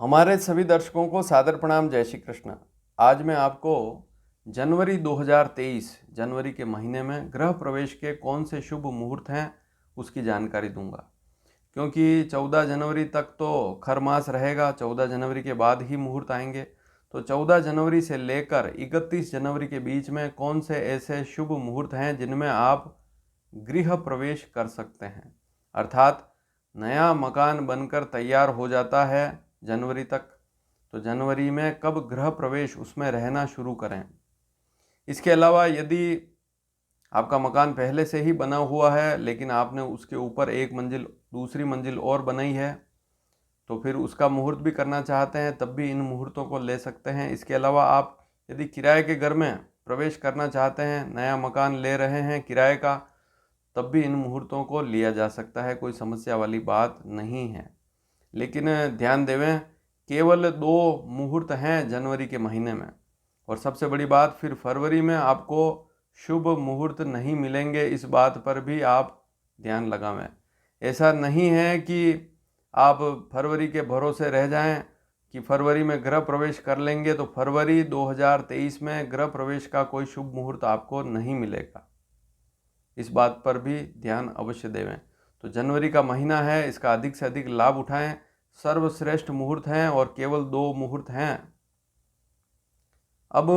हमारे सभी दर्शकों को सादर प्रणाम। जय श्री कृष्ण। आज मैं आपको जनवरी 2023 जनवरी के महीने में गृह प्रवेश के कौन से शुभ मुहूर्त हैं उसकी जानकारी दूंगा, क्योंकि 14 जनवरी तक तो खर मास रहेगा। 14 जनवरी के बाद ही मुहूर्त आएंगे। तो 14 जनवरी से लेकर 31 जनवरी के बीच में कौन से ऐसे शुभ मुहूर्त हैं जिनमें आप गृह प्रवेश कर सकते हैं, अर्थात नया मकान बनकर तैयार हो जाता है जनवरी तक। तो जनवरी में कब गृह प्रवेश उसमें रहना शुरू करें। इसके अलावा यदि आपका मकान पहले से ही बना हुआ है लेकिन आपने उसके ऊपर एक मंजिल दूसरी मंजिल और बनाई है तो फिर उसका मुहूर्त भी करना चाहते हैं, तब भी इन मुहूर्तों को ले सकते हैं। इसके अलावा आप यदि किराए के घर में प्रवेश करना चाहते हैं, नया मकान ले रहे हैं किराए का, तब भी इन मुहूर्तों को लिया जा सकता है, कोई समस्या वाली बात नहीं है। लेकिन ध्यान देवें, केवल 2 मुहूर्त हैं जनवरी के महीने में, और सबसे बड़ी बात फिर फरवरी में आपको शुभ मुहूर्त नहीं मिलेंगे। इस बात पर भी आप ध्यान लगावें। ऐसा नहीं है कि आप फरवरी के भरोसे रह जाएं कि फरवरी में गृह प्रवेश कर लेंगे तो फरवरी 2023 में गृह प्रवेश का कोई शुभ मुहूर्त आपको नहीं मिलेगा। इस बात पर भी ध्यान अवश्य देवें। तो जनवरी का महीना है, इसका अधिक से अधिक लाभ उठाएं। सर्वश्रेष्ठ मुहूर्त हैं और केवल 2 मुहूर्त हैं। अब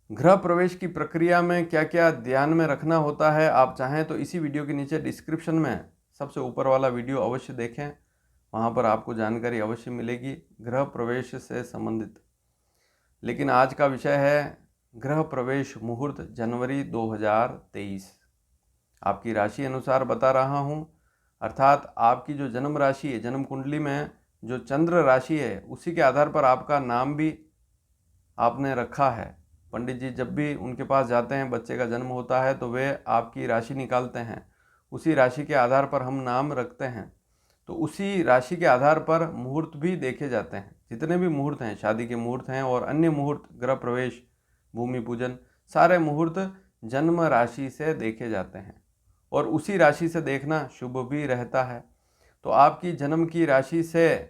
गृह प्रवेश की प्रक्रिया में क्या क्या ध्यान में रखना होता है, आप चाहें तो इसी वीडियो के नीचे डिस्क्रिप्शन में सबसे ऊपर वाला वीडियो अवश्य देखें, वहाँ पर आपको जानकारी अवश्य मिलेगी गृह प्रवेश से संबंधित। लेकिन आज का विषय है गृह प्रवेश मुहूर्त जनवरी 2023। आपकी राशि अनुसार बता रहा हूँ, अर्थात आपकी जो जन्म राशि है, जन्म कुंडली में जो चंद्र राशि है, उसी के आधार पर आपका नाम भी आपने रखा है। पंडित जी जब भी उनके पास जाते हैं, बच्चे का जन्म होता है तो वे आपकी राशि निकालते हैं, उसी राशि के आधार पर हम नाम रखते हैं। तो उसी राशि के आधार पर मुहूर्त भी देखे जाते हैं। जितने भी मुहूर्त हैं, शादी के मुहूर्त हैं और अन्य मुहूर्त, गृह प्रवेश, भूमि पूजन, सारे मुहूर्त जन्म राशि से देखे जाते हैं और उसी राशि से देखना शुभ भी रहता है। तो आपकी जन्म की राशि से,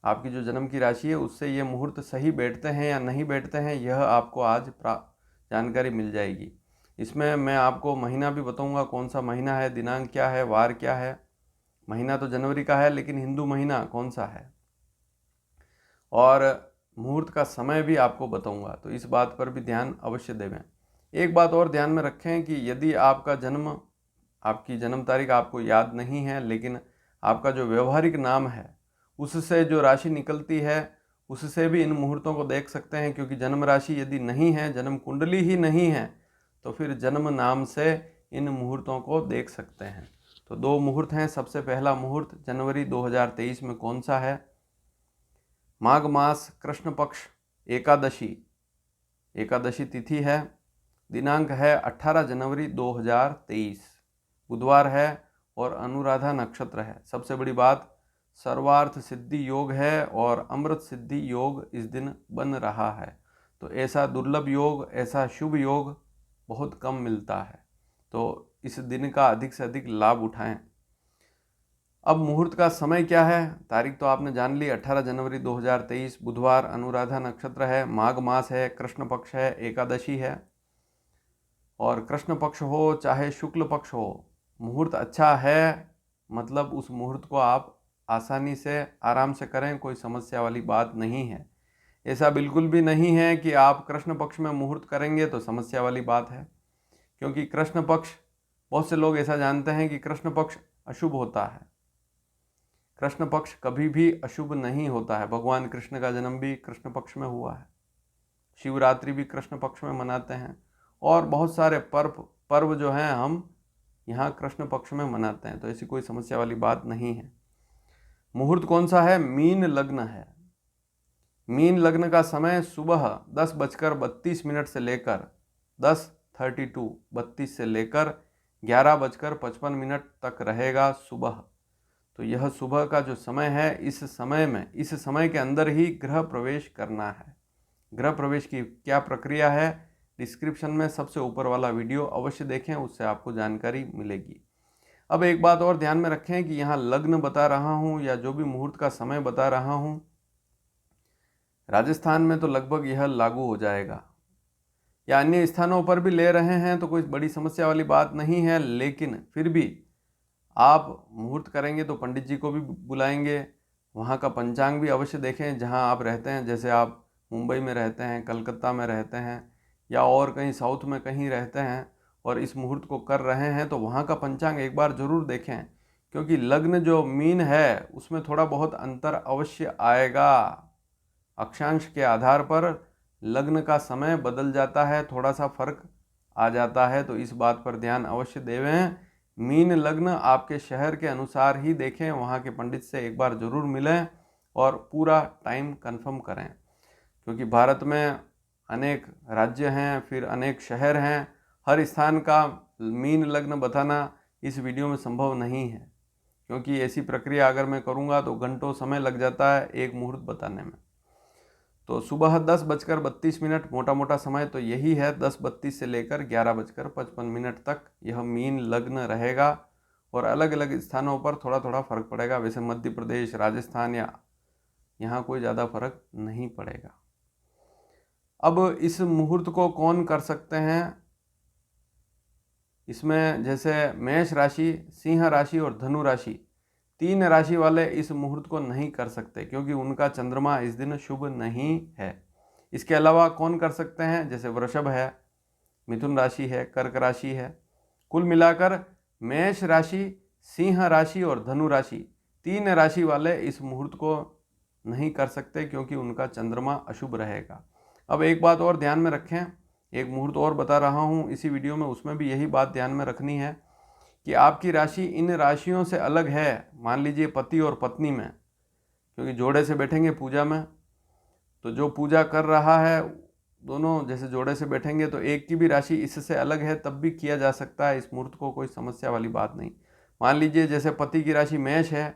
आपकी जो जन्म की राशि है उससे ये मुहूर्त सही बैठते हैं या नहीं बैठते हैं, यह आपको आज जानकारी मिल जाएगी। इसमें मैं आपको महीना भी बताऊंगा, कौन सा महीना है, दिनांक क्या है, वार क्या है। महीना तो जनवरी का है लेकिन हिंदू महीना कौन सा है, और मुहूर्त का समय भी आपको बताऊंगा। तो इस बात पर भी ध्यान अवश्य देवें। एक बात और ध्यान में रखें कि यदि आपका जन्म, आपकी जन्म तारीख आपको याद नहीं है, लेकिन आपका जो व्यवहारिक नाम है उससे जो राशि निकलती है उससे भी इन मुहूर्तों को देख सकते हैं। क्योंकि जन्म राशि यदि नहीं है, जन्म कुंडली ही नहीं है, तो फिर जन्म नाम से इन मुहूर्तों को देख सकते हैं। तो 2 मुहूर्त हैं। सबसे पहला मुहूर्त जनवरी 2023 में कौन सा है? माघ मास कृष्ण पक्ष एकादशी, एकादशी तिथि है। दिनांक है 18 जनवरी 2023, बुधवार है और अनुराधा नक्षत्र है। सबसे बड़ी बात, सर्वार्थ सिद्धि योग है और अमृत सिद्धि योग इस दिन बन रहा है। तो ऐसा दुर्लभ योग, ऐसा शुभ योग बहुत कम मिलता है। तो इस दिन का अधिक से अधिक लाभ उठाएं। अब मुहूर्त का समय क्या है? तारीख तो आपने जान ली, 18 जनवरी 2023, बुधवार, अनुराधा नक्षत्र है, माघ मास है, कृष्ण पक्ष है, एकादशी है। और कृष्ण पक्ष हो चाहे शुक्ल पक्ष हो, मुहूर्त अच्छा है, मतलब उस मुहूर्त को आप आसानी से आराम से करें, कोई समस्या वाली बात नहीं है। ऐसा बिल्कुल भी नहीं है कि आप कृष्ण पक्ष में मुहूर्त करेंगे तो समस्या वाली बात है, क्योंकि कृष्ण पक्ष, बहुत से लोग ऐसा जानते हैं कि कृष्ण पक्ष अशुभ होता है। कृष्ण पक्ष कभी भी अशुभ नहीं होता है। भगवान कृष्ण का जन्म भी कृष्ण पक्ष में हुआ है, शिवरात्रि भी कृष्ण पक्ष में मनाते हैं, और बहुत सारे पर्व जो हैं हम यहाँ कृष्ण पक्ष में मनाते हैं। तो ऐसी कोई समस्या वाली बात नहीं है। मुहूर्त कौन सा है? मीन लग्न है। मीन लग्न का समय सुबह 10:32 से लेकर 10:32 से लेकर 11:55 तक रहेगा सुबह। तो यह सुबह का जो समय है, इस समय के अंदर ही गृह प्रवेश करना है। गृह प्रवेश की क्या प्रक्रिया है, डिस्क्रिप्शन में सबसे ऊपर वाला वीडियो अवश्य देखें, उससे आपको जानकारी मिलेगी। अब एक बात और ध्यान में रखें कि यहाँ लग्न बता रहा हूँ या जो भी मुहूर्त का समय बता रहा हूँ, राजस्थान में तो लगभग यह लागू हो जाएगा, या अन्य स्थानों पर भी ले रहे हैं तो कोई बड़ी समस्या वाली बात नहीं है। लेकिन फिर भी आप मुहूर्त करेंगे तो पंडित जी को भी बुलाएंगे, वहाँ का पंचांग भी अवश्य देखें जहाँ आप रहते हैं। जैसे आप मुंबई में रहते हैं, कलकत्ता में रहते हैं, या और कहीं साउथ में कहीं रहते हैं और इस मुहूर्त को कर रहे हैं, तो वहाँ का पंचांग एक बार ज़रूर देखें, क्योंकि लग्न जो मीन है उसमें थोड़ा बहुत अंतर अवश्य आएगा। अक्षांश के आधार पर लग्न का समय बदल जाता है, थोड़ा सा फर्क आ जाता है, तो इस बात पर ध्यान अवश्य देवें। मीन लग्न आपके शहर के अनुसार ही देखें, वहाँ के पंडित से एक बार ज़रूर मिलें और पूरा टाइम कंफर्म करें, क्योंकि भारत में अनेक राज्य हैं, फिर अनेक शहर हैं, हर स्थान का मीन लग्न बताना इस वीडियो में संभव नहीं है, क्योंकि ऐसी प्रक्रिया अगर मैं करूँगा तो घंटों समय लग जाता है एक मुहूर्त बताने में। तो सुबह 10:32 मोटा मोटा समय तो यही है, 10:32 से लेकर 11:55 तक यह मीन लग्न रहेगा, और अलग अलग स्थानों पर थोड़ा थोड़ा फर्क पड़ेगा। वैसे मध्य प्रदेश, राजस्थान या यहाँ कोई ज़्यादा फर्क नहीं पड़ेगा। अब इस मुहूर्त को कौन कर सकते हैं, इसमें जैसे मेष राशि, सिंह राशि और धनु राशि, 3 राशि वाले इस मुहूर्त को नहीं कर सकते, क्योंकि उनका चंद्रमा इस दिन शुभ नहीं है। इसके अलावा कौन कर सकते हैं, जैसे वृषभ है, मिथुन राशि है, कर्क राशि है। कुल मिलाकर मेष राशि, सिंह राशि और धनु राशि, 3 राशि वाले इस मुहूर्त को नहीं कर सकते, क्योंकि उनका चंद्रमा अशुभ रहेगा। अब एक बात और ध्यान में रखें, एक मुहूर्त और बता रहा हूँ इसी वीडियो में, उसमें भी यही बात ध्यान में रखनी है कि आपकी राशि इन राशियों से अलग है। मान लीजिए पति और पत्नी में, क्योंकि जोड़े से बैठेंगे पूजा में, तो जो पूजा कर रहा है दोनों जैसे जोड़े से बैठेंगे, तो एक की भी राशि इससे अलग है तब भी किया जा सकता है इस मुहूर्त को, कोई समस्या वाली बात नहीं। मान लीजिए जैसे पति की राशि मेष है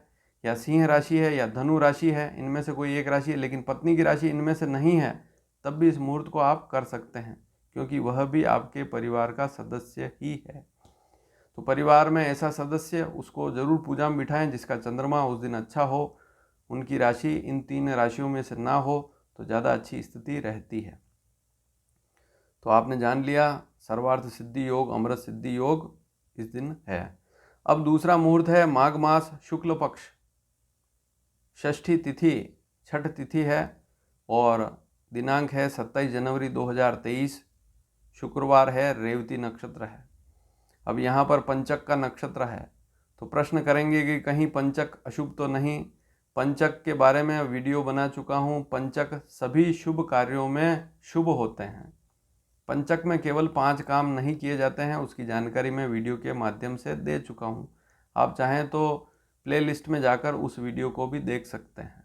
या सिंह राशि है या धनु राशि है, इनमें से कोई एक राशि है, लेकिन पत्नी की राशि इनमें से नहीं है, तब भी इस मुहूर्त को आप कर सकते हैं, क्योंकि वह भी आपके परिवार का सदस्य ही है। तो परिवार में ऐसा सदस्य, उसको ज़रूर पूजा में बिठाएं जिसका चंद्रमा उस दिन अच्छा हो, उनकी राशि इन 3 राशियों में से ना हो, तो ज़्यादा अच्छी स्थिति रहती है। तो आपने जान लिया, सर्वार्थ सिद्धि योग, अमृत सिद्धि योग इस दिन है। अब दूसरा मुहूर्त है माघ मास शुक्ल पक्ष, षष्ठी तिथि, छठ तिथि है, और दिनांक है 27 जनवरी 2023, शुक्रवार है, रेवती नक्षत्र है। अब यहाँ पर पंचक का नक्षत्र है, तो प्रश्न करेंगे कि कहीं पंचक अशुभ तो नहीं। पंचक के बारे में वीडियो बना चुका हूँ, पंचक सभी शुभ कार्यों में शुभ होते हैं। पंचक में केवल 5 काम नहीं किए जाते हैं, उसकी जानकारी मैं वीडियो के माध्यम से दे चुका हूँ। आप चाहें तो प्लेलिस्ट में जाकर उस वीडियो को भी देख सकते हैं।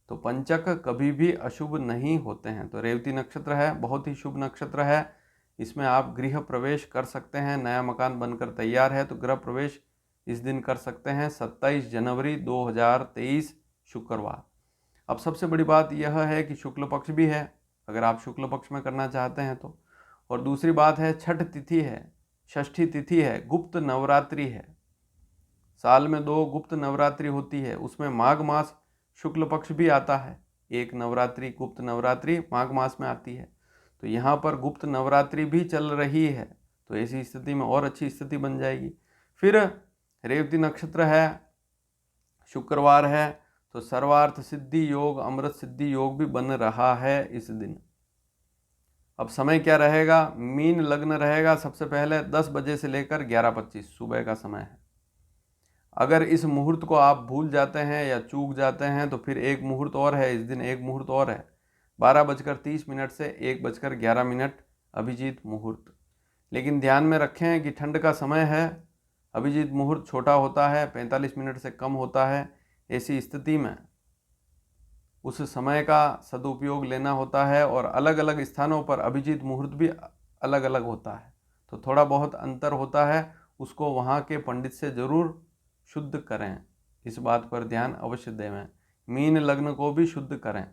तो पंचक कभी भी अशुभ नहीं होते हैं। तो रेवती नक्षत्र है, बहुत ही शुभ नक्षत्र है, इसमें आप गृह प्रवेश कर सकते हैं। नया मकान बनकर तैयार है तो गृह प्रवेश इस दिन कर सकते हैं, 27 जनवरी 2023 शुक्रवार। अब सबसे बड़ी बात यह है कि शुक्ल पक्ष भी है, अगर आप शुक्ल पक्ष में करना चाहते हैं तो। और दूसरी बात है छठ तिथि है, षष्ठी तिथि है, गुप्त नवरात्रि है। साल में 2 गुप्त नवरात्रि होती है, उसमें माघ मास शुक्ल पक्ष भी आता है। एक नवरात्रि, गुप्त नवरात्रि माघ मास में आती है, तो यहाँ पर गुप्त नवरात्रि भी चल रही है, तो ऐसी स्थिति में और अच्छी स्थिति बन जाएगी। फिर रेवती नक्षत्र है, शुक्रवार है, तो सर्वार्थ सिद्धि योग, अमृत सिद्धि योग भी बन रहा है इस दिन। अब समय क्या रहेगा, मीन लग्न रहेगा सबसे पहले 10 बजे से लेकर 11:25 सुबह का समय है। अगर इस मुहूर्त को आप भूल जाते हैं या चूक जाते हैं तो फिर एक मुहूर्त और है इस दिन, एक मुहूर्त और है 12:30 से 1:11 अभिजीत मुहूर्त। लेकिन ध्यान में रखें कि ठंड का समय है, अभिजीत मुहूर्त छोटा होता है, 45 मिनट से कम होता है। ऐसी स्थिति में उस समय का सदुपयोग लेना होता है, और अलग अलग स्थानों पर अभिजीत मुहूर्त भी अलग अलग होता है, तो थोड़ा बहुत अंतर होता है, उसको वहाँ के पंडित से ज़रूर शुद्ध करें, इस बात पर ध्यान अवश्य दें। मीन लग्न को भी शुद्ध करें।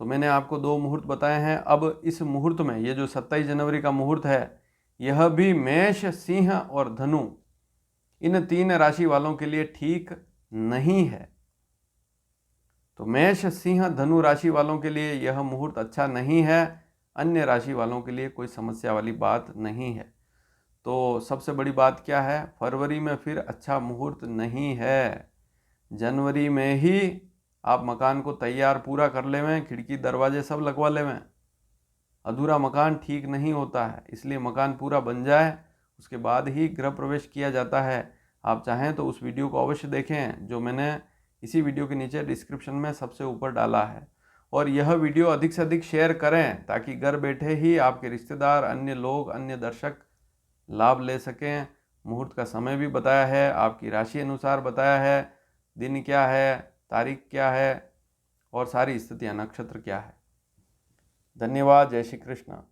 तो मैंने आपको 2 मुहूर्त बताए हैं। अब इस मुहूर्त में ये जो 27 जनवरी का मुहूर्त है, यह भी मेष, सिंह और धनु इन 3 राशि वालों के लिए ठीक नहीं है। तो मेष, सिंह, धनु राशि वालों के लिए यह मुहूर्त अच्छा नहीं है। अन्य राशि वालों के लिए कोई समस्या वाली बात नहीं है। तो सबसे बड़ी बात क्या है, फरवरी में फिर अच्छा मुहूर्त नहीं है। जनवरी में ही आप मकान को तैयार पूरा कर लेवें, खिड़की दरवाजे सब लगवा लेवें। अधूरा मकान ठीक नहीं होता है, इसलिए मकान पूरा बन जाए उसके बाद ही गृह प्रवेश किया जाता है। आप चाहें तो उस वीडियो को अवश्य देखें जो मैंने इसी वीडियो के नीचे डिस्क्रिप्शन में सबसे ऊपर डाला है। और यह वीडियो अधिक से अधिक शेयर करें ताकि घर बैठे ही आपके रिश्तेदार, अन्य लोग, अन्य दर्शक लाभ ले सकें। मुहूर्त का समय भी बताया है, आपकी राशि अनुसार बताया है, दिन क्या है, तारीख क्या है और सारी स्थितियाँ, नक्षत्र क्या है। धन्यवाद। जय श्री कृष्ण।